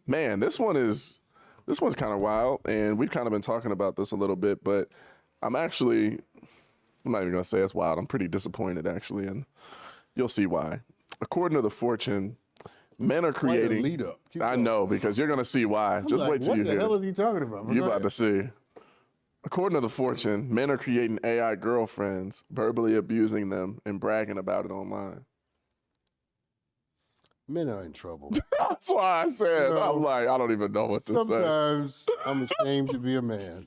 Man, this one's kind of wild, and we've kind of been talking about this a little bit, but I'm not even gonna say it's wild. I'm pretty disappointed actually, and you'll see why. According to the Fortune, men are creating. Lead up. I know, because you're gonna see why. Just wait till you hear. What the hell is he talking about? You're about to see. According to the Fortune, men are creating AI girlfriends, verbally abusing them, and bragging about it online. Men are in trouble. That's why I said, I'm like, I don't even know what to say. Sometimes I'm ashamed to be a man.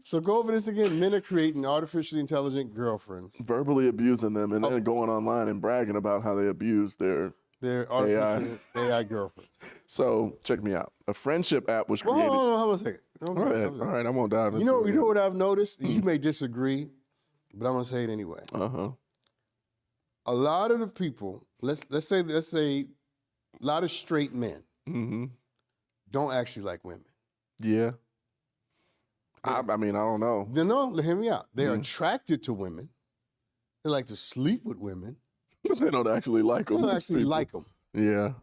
So go over this again. Men are creating artificially intelligent girlfriends. Verbally abusing them and then going online and bragging about how they abuse their artificial AI girlfriends. So check me out. A friendship app was created. Hold on a second. All right, I won't dive into it. You know what I've noticed? You may disagree, but I'm gonna say it anyway. A lot of the people, let's say a lot of straight men don't actually like women. Yeah. I mean, I don't know. No, hear me out. They're attracted to women. They like to sleep with women. They don't actually like them. They don't actually like them. Yeah.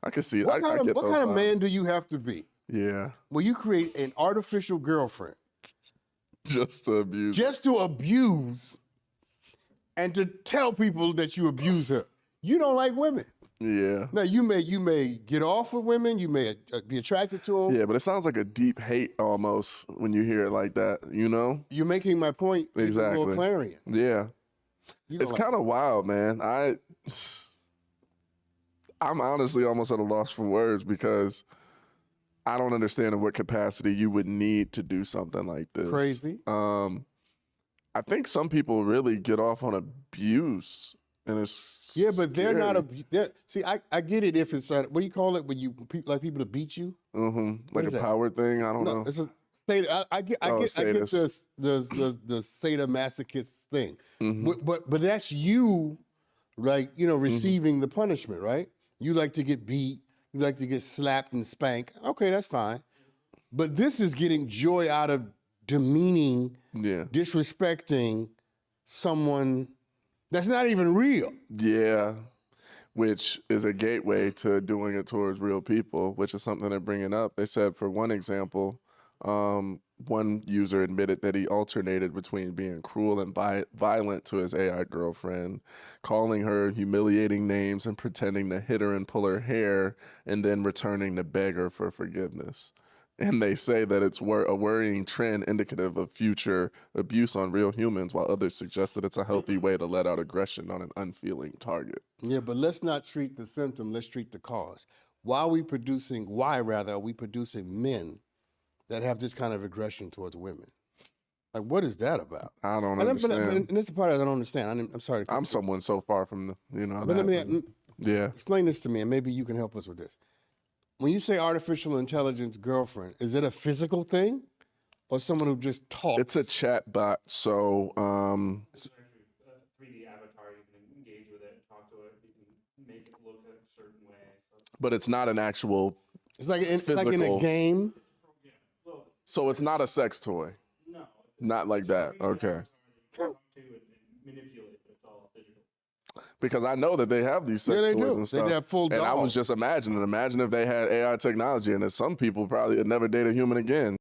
I can see it. What kind of man do you have to be? Yeah. Well, you create an artificial girlfriend. Just to abuse. Just to abuse and to tell people that you abuse her. You don't like women. Yeah. Now, you may get off with women. You may be attracted to them. Yeah, but it sounds like a deep hate almost when you hear it like that, you know? You're making my point. Exactly. Clarion. Yeah. It's kind of wild, man. I'm honestly almost at a loss for words because I don't understand in what capacity you would need to do something like this. Crazy. I think some people really get off on abuse, and it's but they're not see, I get it if it's what do you call it when you like people to beat you? Like a power thing. I don't know. It's I get the sadomasochist thing, but that's you, like receiving the punishment, right? You like to get beat, you like to get slapped and spanked. Okay, that's fine, but this is getting joy out of demeaning, disrespecting someone that's not even real. Yeah, which is a gateway to doing it towards real people, which is something they're bringing up. They said, for one example, one user admitted that he alternated between being cruel and violent to his AI girlfriend, calling her humiliating names and pretending to hit her and pull her hair, and then returning to beg her for forgiveness. And they say that it's a worrying trend indicative of future abuse on real humans, while others suggest that it's a healthy way to let out aggression on an unfeeling target. Yeah, but let's not treat the symptom, let's treat the cause. Why are we producing men that have this kind of aggression towards women? Like, what is that about? I don't understand. And this is the part I don't understand. I'm sorry. I'm someone so far from the, But let me explain this to me, and maybe you can help us with this. When you say artificial intelligence girlfriend, is it a physical thing or someone who just talks? It's a chat bot, so... It's actually a 3D avatar. You can engage with it, talk to it. You can make it look a certain way. But it's not an actual It's like in a game? So it's not a sex toy? No. Not like that, okay. Manipulate, but it's all digital. Because I know that they have these sex toys and stuff. They have full dolls. And I was just imagine if they had AI technology, and that some people probably would never date a human again.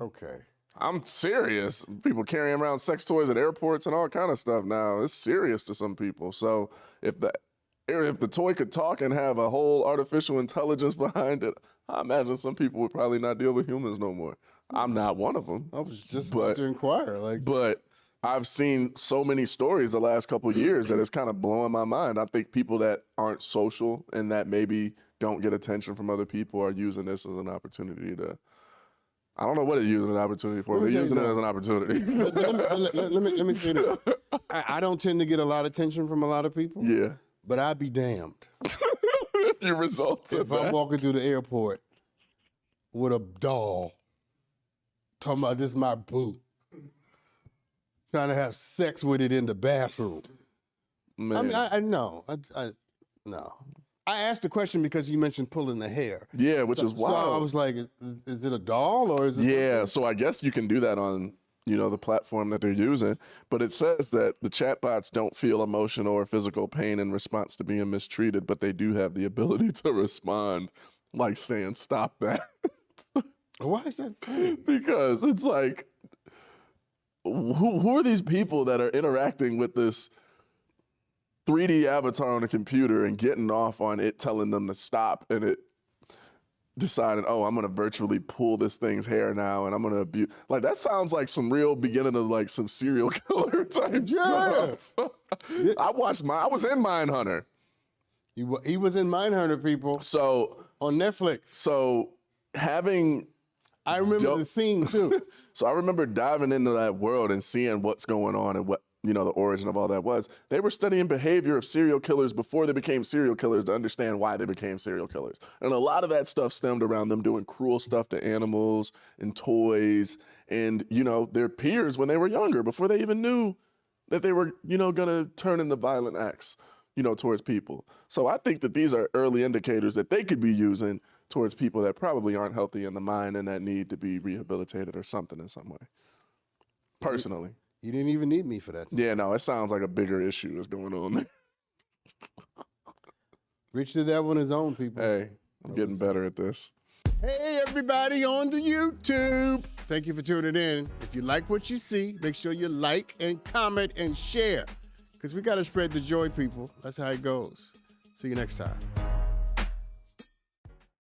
Okay. I'm serious. People carrying around sex toys at airports and all kind of stuff now. It's serious to some people. So if the toy could talk and have a whole artificial intelligence behind it, I imagine some people would probably not deal with humans no more. I'm not one of them. I was just about to inquire. But I've seen so many stories the last couple of years that it's kind of blowing my mind. I think people that aren't social and that maybe don't get attention from other people are using this as an opportunity to, I don't know what they're using an opportunity for. They're using it as an opportunity. Let me say this. I don't tend to get a lot of attention from a lot of people. Yeah. But I'd be damned. Your results if I'm walking through the airport with a doll, talking about this is my boo, trying to have sex with it in the bathroom. Man. I mean, I know. No. I asked the question because you mentioned pulling the hair. Yeah, which is wild. So I was like, is it a doll or is it something? So I guess you can do that on the platform that they're using. But it says that the chatbots don't feel emotional or physical pain in response to being mistreated, but they do have the ability to respond, like saying, "Stop that." Why is that funny? Because it's like, who are these people that are interacting with this 3D avatar on a computer and getting off on it telling them to stop, and it deciding, oh, I'm gonna virtually pull this thing's hair now and I'm gonna abuse. Like, that sounds like some real beginning of like some serial killer type stuff. I was in Mindhunter. He was in Mindhunter, people. So on Netflix. So I remember the scene too. So I remember diving into that world and seeing what's going on and what, the origin of all that was. They were studying behavior of serial killers before they became serial killers to understand why they became serial killers. And a lot of that stuff stemmed around them doing cruel stuff to animals and toys and, their peers when they were younger, before they even knew that they were, gonna turn into violent acts, towards people. So I think that these are early indicators that they could be using towards people that probably aren't healthy in the mind and that need to be rehabilitated or something in some way. Personally. You didn't even need me for that. Yeah, no, it sounds like a bigger issue that's going on there. Rich did that on his own, people. Hey, I'm getting better at this. Hey, everybody on the YouTube. Thank you for tuning in. If you like what you see, make sure you like and comment and share, because we got to spread the joy, people. That's how it goes. See you next time.